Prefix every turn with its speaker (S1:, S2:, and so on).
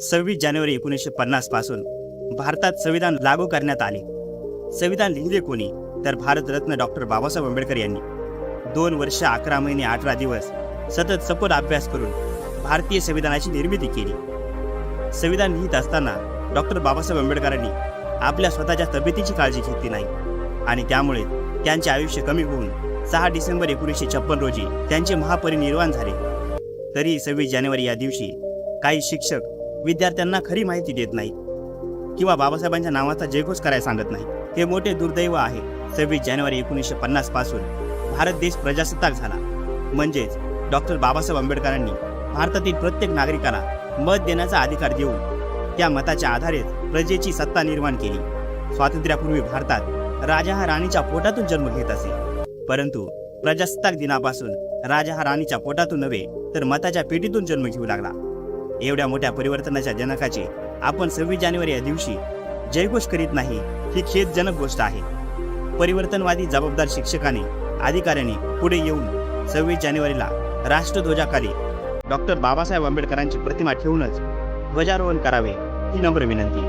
S1: 26 जानेवारी 1950 पासून भारतात संविधान लागू करण्यात आले। संविधान लिहिले कोणी तर भारतरत्न डॉक्टर बाबासाहेब आंबेडकर यांनी 2 वर्ष 11 महिने 18 दिवस सतत सखोल अभ्यास करून भारतीय संविधानाची निर्मिती केली। संविधान लिहित असताना डॉक्टर बाबासाहेब आंबेडकरांनी आपल्या स्वतःच्या तब्येतीची काळजी घेतली नाही आणि त्यामुळे त्यांचे आयुष्य कमी होऊन 6 डिसेंबर 1956 रोजी त्यांचे महापरिनिर्वाण झाले। तरी 26 जानेवारी या दिवशी काही शिक्षक विद्यार्थ्यांना खरी माहिती देत नाहीत किंवा बाबासाहेबांच्या नावाचा जयघोष करायला सांगत नाही। हे मोठे दुर्दैव आहे। 26 जानेवारी 1950 पासून भारत देश प्रजासत्ताक झाला, म्हणजेच डॉक्टर बाबासाहेब आंबेडकरांनी भारतातील प्रत्येक नागरिकाला मत देण्याचा अधिकार देऊन त्या मताच्या आधारेच प्रजेची सत्ता निर्माण केली। स्वातंत्र्यापूर्वी भारतात राजा हा राणीच्या पोटातून जन्म घेत असे, परंतु प्रजासत्ताक दिनापासून राजा हा राणीच्या पोटातून नव्हे तर मताच्या पेटीतून जन्म घेऊ लागला। एवढ्या मोठ्या परिवर्तनाच्या जनकाचे आपण 26 जानेवारी या दिवशी जयघोष करीत नाही, ही खेदजनक गोष्ट आहे। परिवर्तनवादी जबाबदार शिक्षकाने अधिकाऱ्यांनी पुढे येऊन 26 जानेवारीला राष्ट्रध्वजाखाली डॉक्टर बाबासाहेब आंबेडकरांची प्रतिमा ठेवूनच ध्वजारोहण करावे, ही नम्र विनंती।